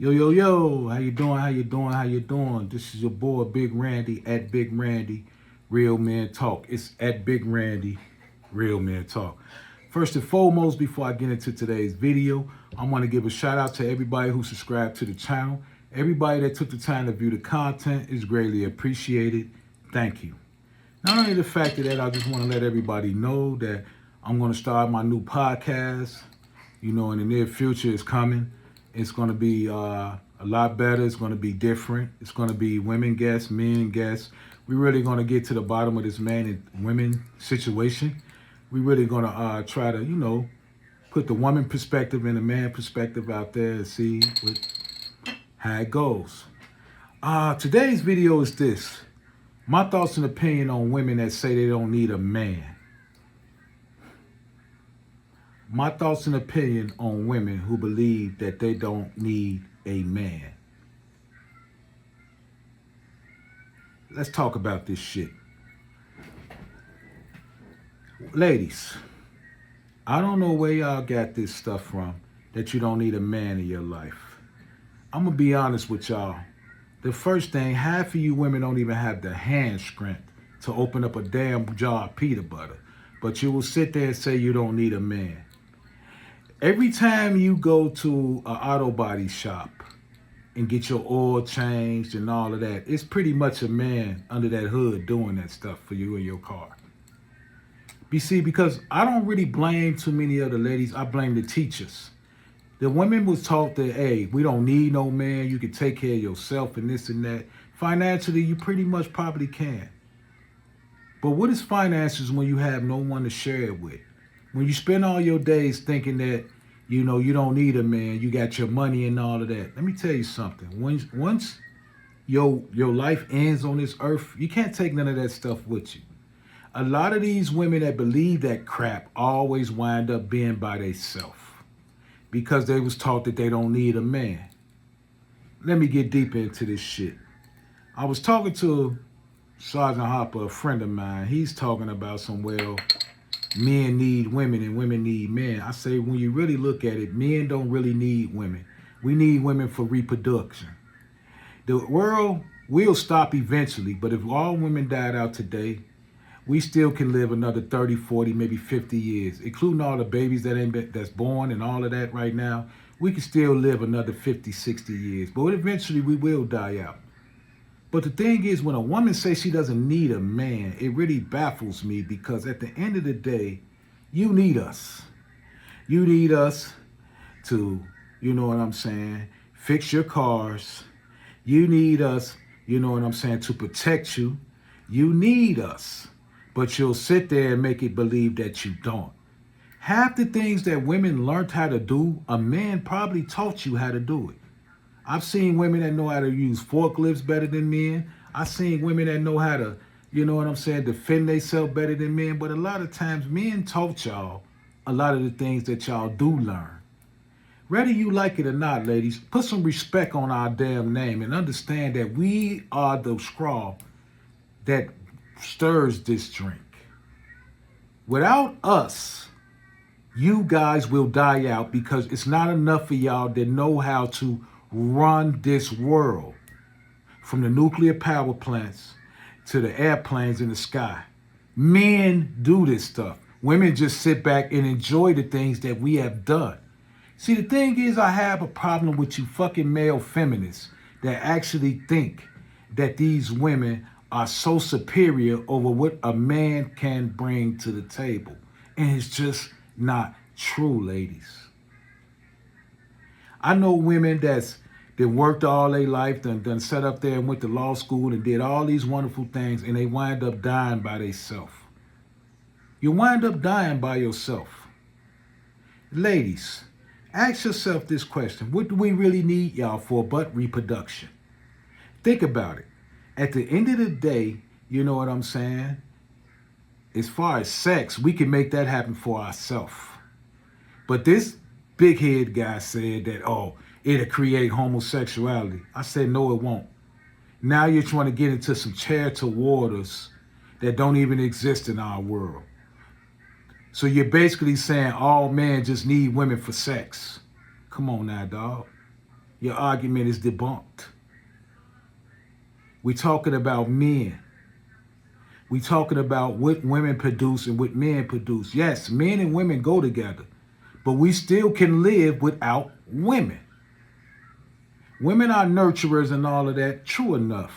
Yo, yo, yo, how you doing? How you doing? How you doing? This is your boy Big Randy at Big Randy, Real Man Talk. It's at Big Randy, Real Man Talk. First and foremost, before I get into today's video, I want to give a shout out to everybody who subscribed to the channel. Everybody that took the time to view the content is greatly appreciated. Thank you. Not only the fact of that, I just want to let everybody know that I'm going to start my new podcast. In the near future, it's coming. It's going to be a lot better. It's going to be different. It's going to be women guests, men guests. We're really going to get to the bottom of this man and women situation. We're really going to try to, put the woman perspective and the man perspective out there and see how it goes. Today's video is this. My thoughts and opinion on women that say they don't need a man. My thoughts and opinion on women who believe that they don't need a man. Let's talk about this shit. Ladies, I don't know where y'all got this stuff from, that you don't need a man in your life. I'm going to be honest with y'all. The first thing, half of you women don't even have the hand strength to open up a damn jar of peanut butter. But you will sit there and say you don't need a man. Every time you go to an auto body shop and get your oil changed and all of that, it's pretty much a man under that hood doing that stuff for you in your car. You see, because I don't really blame too many of the ladies, I blame the teachers. The women was taught that, hey, we don't need no man, you can take care of yourself and this and that. Financially, you pretty much probably can. But what is finances when you have no one to share it with? When you spend all your days thinking that, you don't need a man, you got your money and all of that. Let me tell you something. Once your life ends on this earth, you can't take none of that stuff with you. A lot of these women that believe that crap always wind up being by themselves because they was taught that they don't need a man. Let me get deeper into this shit. I was talking to Sergeant Hopper, a friend of mine. He's talking about men need women and women need men. I say when you really look at it, men don't really need women. We need women for reproduction. The world will stop eventually, but if all women died out today, we still can live another 30, 40, maybe 50 years, including all the babies that's born and all of that right now. We can still live another 50, 60 years, but eventually we will die out. But the thing is, when a woman says she doesn't need a man, it really baffles me because at the end of the day, you need us. You need us to, fix your cars. You need us, to protect you. You need us. But you'll sit there and make it believe that you don't. Half the things that women learned how to do, a man probably taught you how to do it. I've seen women that know how to use forklifts better than men. I've seen women that know how to, defend themselves better than men. But a lot of times men taught y'all a lot of the things that y'all do learn. Whether you like it or not, ladies, put some respect on our damn name and understand that we are the straw that stirs this drink. Without us, you guys will die out because it's not enough of y'all that know how to run this world, from the nuclear power plants to the airplanes in the sky. Men do this stuff. Women just sit back and enjoy the things that we have done. See, the thing is, I have a problem with you fucking male feminists that actually think that these women are so superior over what a man can bring to the table. And it's just not true, ladies. I know women that worked all their life, done sat up there and went to law school and did all these wonderful things, and they wind up dying by themselves. You wind up dying by yourself. Ladies, ask yourself this question. What do we really need y'all for but reproduction? Think about it. At the end of the day, as far as sex, we can make that happen for ourselves. But this big head guy said that, it'll create homosexuality. I said, no, it won't. Now you're trying to get into some charitable waters that don't even exist in our world. So you're basically saying all men just need women for sex. Come on now, dog. your argument is debunked. We're talking about men. We're talking about what women produce and what men produce. Yes, men and women go together, but we still can live without women. Women are nurturers and all of that. True enough.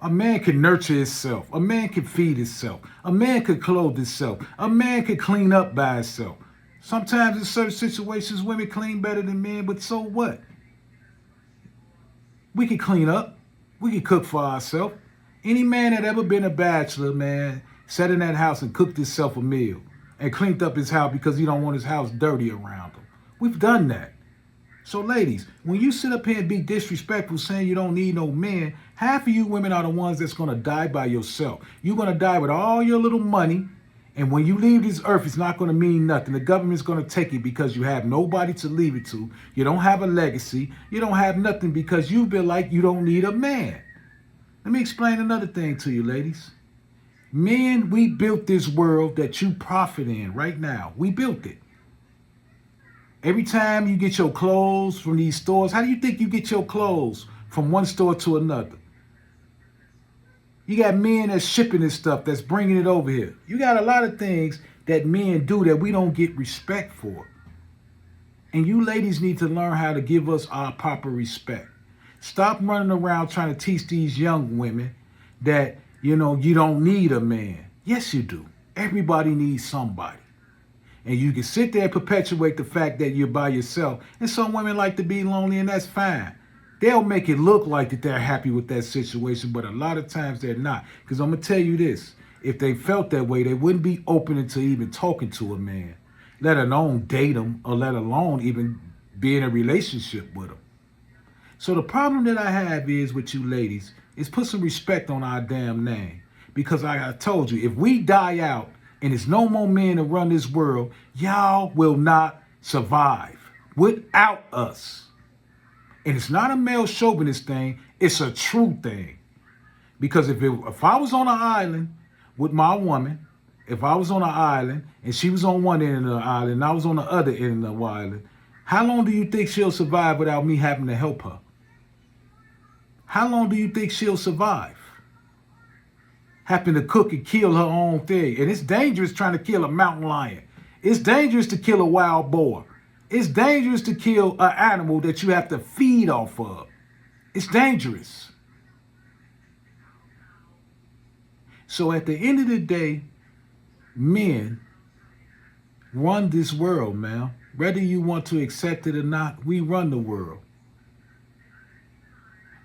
A man can nurture himself. A man can feed himself. A man can clothe himself. A man can clean up by himself. Sometimes in certain situations, women clean better than men, but so what? We can clean up. We can cook for ourselves. Any man that ever been a bachelor, man, sat in that house and cooked himself a meal and cleaned up his house because he don't want his house dirty around him. We've done that. So ladies, when you sit up here and be disrespectful saying you don't need no men, half of you women are the ones that's going to die by yourself. You're going to die with all your little money. And when you leave this earth, it's not going to mean nothing. The government's going to take it because you have nobody to leave it to. You don't have a legacy. You don't have nothing because you feel like you don't need a man. Let me explain another thing to you, ladies. Men, we built this world that you profit in right now. We built it. Every time you get your clothes from these stores, how do you think you get your clothes from one store to another? You got men that's shipping this stuff, that's bringing it over here. You got a lot of things that men do that we don't get respect for. And you ladies need to learn how to give us our proper respect. Stop running around trying to teach these young women that, you don't need a man. Yes, you do. Everybody needs somebody. And you can sit there and perpetuate the fact that you're by yourself. And some women like to be lonely, and that's fine. They'll make it look like that they're happy with that situation, but a lot of times they're not. Because I'm going to tell you this. If they felt that way, they wouldn't be open to even talking to a man, let alone date him, or let alone even be in a relationship with him. So the problem that I have is with you ladies is put some respect on our damn name. Because like I told you, if we die out, and there's no more men to run this world, y'all will not survive without us. And it's not a male chauvinist thing, it's a true thing. Because if I was on an island with my woman, if I was on an island and she was on one end of the island and I was on the other end of the island, how long do you think she'll survive without me having to help her? How long do you think she'll survive? Happen to cook and kill her own thing. And it's dangerous trying to kill a mountain lion. It's dangerous to kill a wild boar. It's dangerous to kill an animal that you have to feed off of. It's dangerous. So at the end of the day, men run this world, man. Whether you want to accept it or not, we run the world.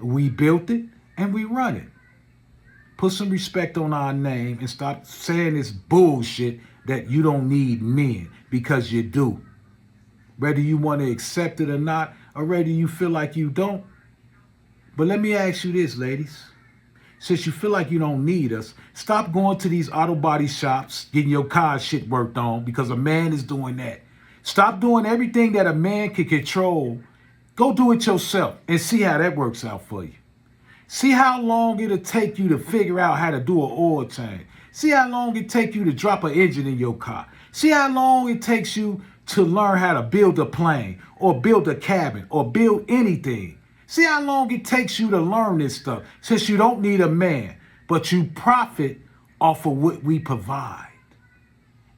We built it and we run it. Put some respect on our name and stop saying this bullshit that you don't need men, because you do. Whether you want to accept it or not, or whether you feel like you don't. But let me ask you this, ladies. Since you feel like you don't need us, stop going to these auto body shops, getting your car shit worked on because a man is doing that. Stop doing everything that a man can control. Go do it yourself and see how that works out for you. See how long it'll take you to figure out how to do an oil change. See how long it takes you to drop an engine in your car. See how long it takes you to learn how to build a plane or build a cabin or build anything. See how long it takes you to learn this stuff, since you don't need a man, but you profit off of what we provide.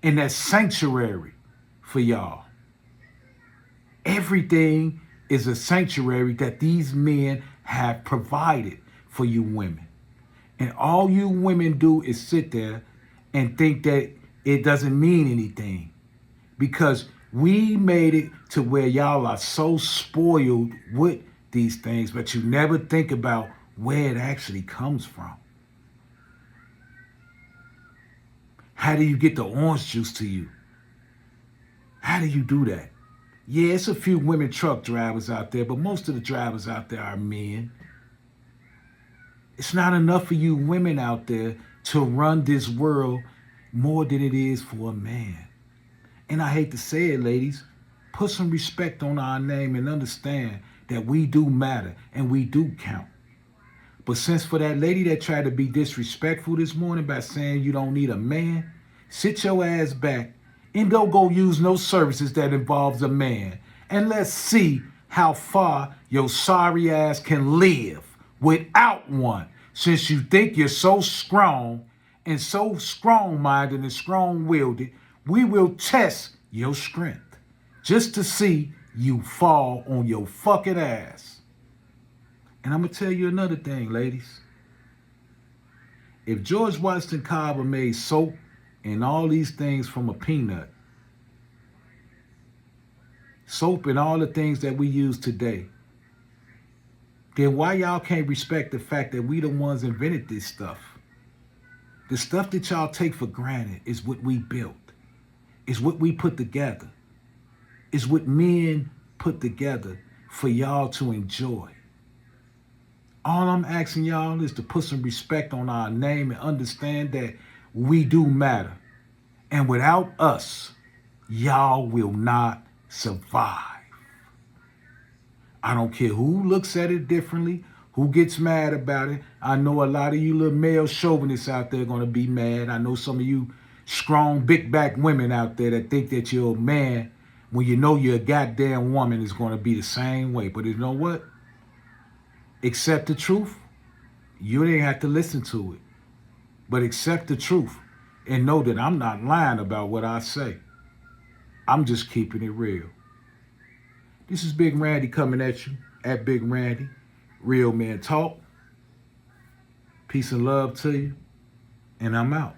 And that's sanctuary for y'all. Everything is a sanctuary that these men have provided for you women. And all you women do is sit there and think that it doesn't mean anything, because we made it to where y'all are so spoiled with these things, but you never think about where it actually comes from. How do you get the orange juice to you? How do you do that? Yeah, it's a few women truck drivers out there, but most of the drivers out there are men. It's not enough for you women out there to run this world more than it is for a man. And I hate to say it, ladies, put some respect on our name and understand that we do matter and we do count. But since for that lady that tried to be disrespectful this morning by saying you don't need a man, sit your ass back and don't go use no services that involves a man. And let's see how far your sorry ass can live without one, since you think you're so strong and so strong-minded and strong-willed. We will test your strength just to see you fall on your fucking ass. And I'm going to tell you another thing, ladies. If George Washington Carver made soap and all these things from a peanut, soap and all the things that we use today, then why y'all can't respect the fact that we the ones invented this stuff? The stuff that y'all take for granted is what we built. Is what we put together. Is what men put together for y'all to enjoy. All I'm asking y'all is to put some respect on our name and understand that we do matter. And without us, y'all will not survive. I don't care who looks at it differently, who gets mad about it. I know a lot of you little male chauvinists out there are going to be mad. I know some of you strong, big back women out there that think that you're a man when you know you're a goddamn woman is going to be the same way. But you know what? Accept the truth. You didn't have to listen to it. But accept the truth and know that I'm not lying about what I say. I'm just keeping it real. This is Big Randy coming at you at Big Randy. Real Men Talk. Peace and love to you. And I'm out.